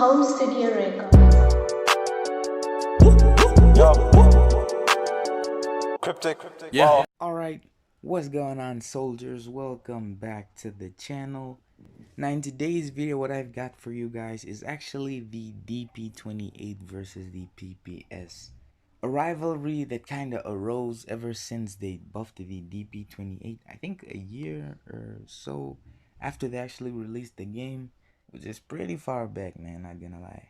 home studio records. Cryptic. Yeah. Wow. Alright, what's going on, soldiers? Welcome back to the channel. Now in today's video, what I've got for you guys is actually the Dp28 versus the PPS. A rivalry that kinda arose ever since they buffed the Dp28, I think a year or so after they actually released the game, which is pretty far back, man, not gonna lie.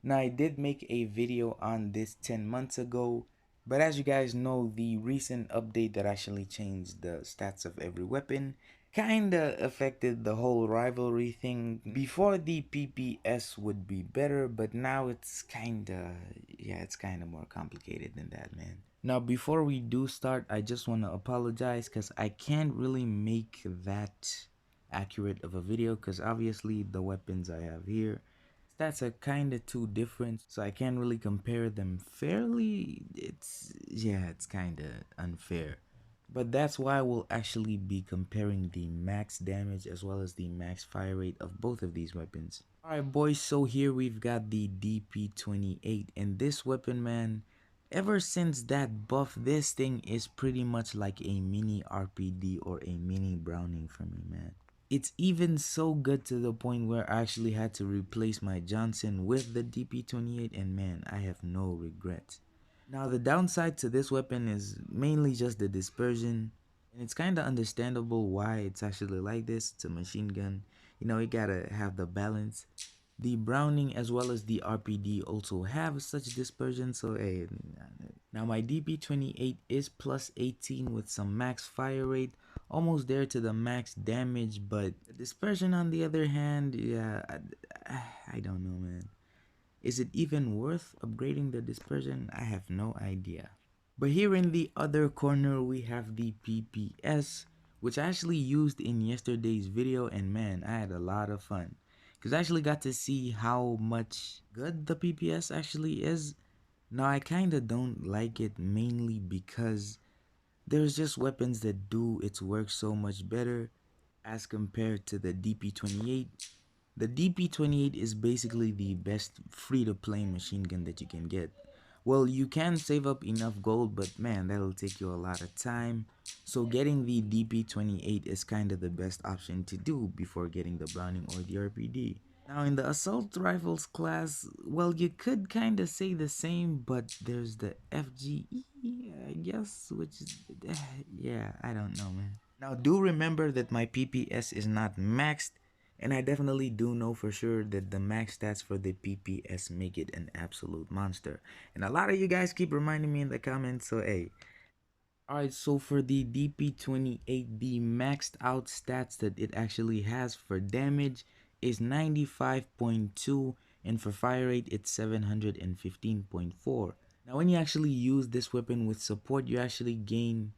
Now I did make a video on this 10 months ago, but as you guys know, the recent update that actually changed the stats of every weapon kinda affected the whole rivalry thing. Before, the PPS would be better, but now it's kinda more complicated than that, man. Now before we do start, I just want to apologize because I can't really make that accurate of a video because obviously the weapons I have here, stats are kind of too different, so I can't really compare them fairly. It's kind of unfair. But that's why we'll actually be comparing the max damage as well as the max fire rate of both of these weapons. Alright boys, so here we've got the Dp28, and this weapon, man, ever since that buff, this thing is pretty much like a mini RPD or a mini Browning for me, man. It's even so good to the point where I actually had to replace my Johnson with the Dp28, and man, I have no regrets. Now the downside to this weapon is mainly just the dispersion, and it's kind of understandable why it's actually like this. It's a machine gun, you know, you gotta have the balance. The Browning as well as the RPD also have such dispersion, so hey. Now my Dp28 is plus 18 with some max fire rate, almost there to the max damage, but the dispersion on the other hand, yeah, I don't know, man. Is it even worth upgrading the dispersion? I have no idea. But here in the other corner, we have the PPS, which I actually used in yesterday's video, and man, I had a lot of fun. Because I actually got to see how much good the PPS actually is. Now, I kinda don't like it mainly because there's just weapons that do its work so much better as compared to the Dp28. The Dp28 is basically the best free-to-play machine gun that you can get. Well, you can save up enough gold, but man, that'll take you a lot of time. So getting the Dp28 is kind of the best option to do before getting the Browning or the RPD. Now in the assault rifles class, well, you could kind of say the same, but there's the FGE, I guess, which is, yeah, I don't know, man. Now do remember that my PPS is not maxed, and I definitely do know for sure that the max stats for the PPS make it an absolute monster. And a lot of you guys keep reminding me in the comments, so hey. Alright, so for the Dp28, the maxed out stats that it actually has for damage is 95.2, and for fire rate it's 715.4. Now when you actually use this weapon with support, you actually gain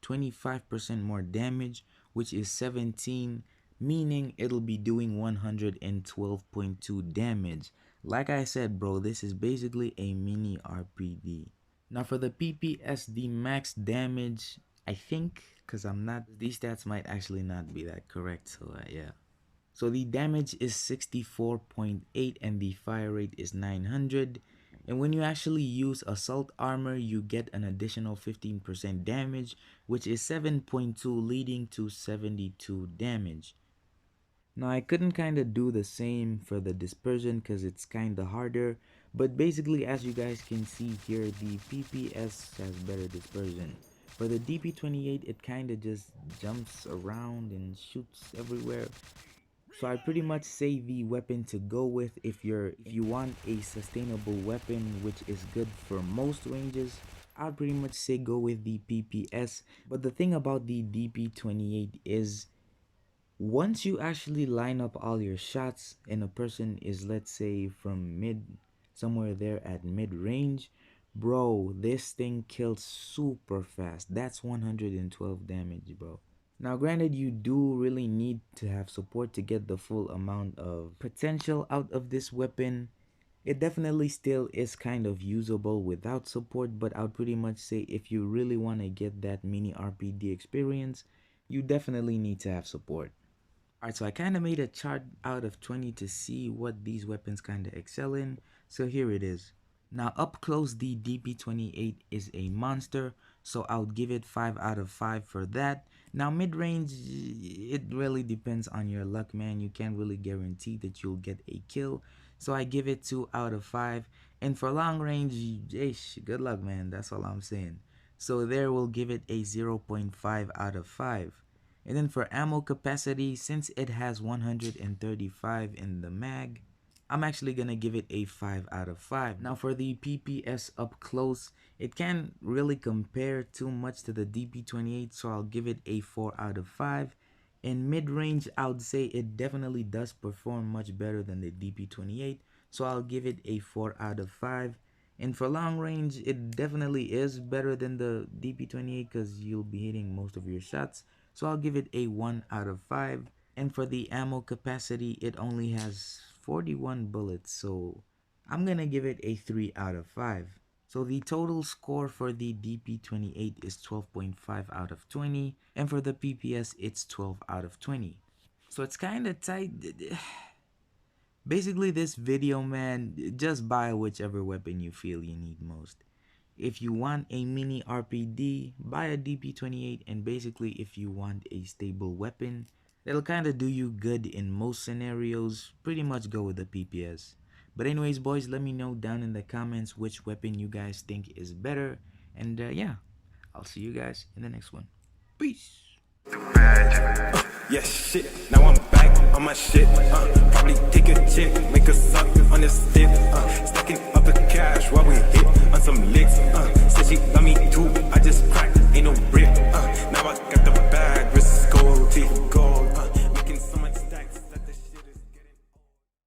25% more damage, which is 17, meaning it'll be doing 112.2 damage. Like I said, bro, this is basically a mini RPD. Now for the PPS, the max damage, I think, because I'm not, these stats might actually not be that correct, so yeah. So the damage is 64.8 and the fire rate is 900. And when you actually use assault armor, you get an additional 15% damage, which is 7.2, leading to 72 damage. Now I couldn't kind of do the same for the dispersion because it's kind of harder, but basically as you guys can see here, the PPS has better dispersion. For the Dp28, it kind of just jumps around and shoots everywhere. So I pretty much say the weapon to go with if you want a sustainable weapon which is good for most ranges, I'd pretty much say go with the PPS. But the thing about the Dp28 is, once you actually line up all your shots and a person is, let's say, from mid, somewhere there at mid range, bro, this thing kills super fast. That's 112 damage, bro. Now granted, you do really need to have support to get the full amount of potential out of this weapon. It definitely still is kind of usable without support, but I would pretty much say if you really want to get that mini RPD experience, you definitely need to have support. Alright, so I kind of made a chart out of 20 to see what these weapons kind of excel in. So here it is. Now up close, the Dp28 is a monster, so I'll give it 5 out of 5 for that. Now mid-range, it really depends on your luck, man. You can't really guarantee that you'll get a kill, so I give it 2 out of 5. And for long range, ish, good luck, man. That's all I'm saying. So there, we'll give it a 0.5 out of 5. And then for ammo capacity, since it has 135 in the mag, I'm actually gonna give it a 5 out of 5. Now for the PPS up close, it can't really compare too much to the DP28, so I'll give it a 4 out of 5. In mid-range, I would say it definitely does perform much better than the DP28, so I'll give it a 4 out of 5. And for long range, it definitely is better than the DP28 because you'll be hitting most of your shots, so I'll give it a 1 out of 5. And for the ammo capacity, it only has 41 bullets, so I'm gonna give it a 3 out of 5. So the total score for the DP28 is 12.5 out of 20, and for the PPS, it's 12 out of 20. So it's kind of tight. Basically, this video, man, just buy whichever weapon you feel you need most. If you want a mini RPD, buy a DP28, and basically if you want a stable weapon that'll kind of do you good in most scenarios, pretty much go with the PPS. But anyways, boys, let me know down in the comments which weapon you guys think is better, and yeah, I'll see you guys in the next one. Peace. Yeah, shit. Now I'm back on my shit. Probably taking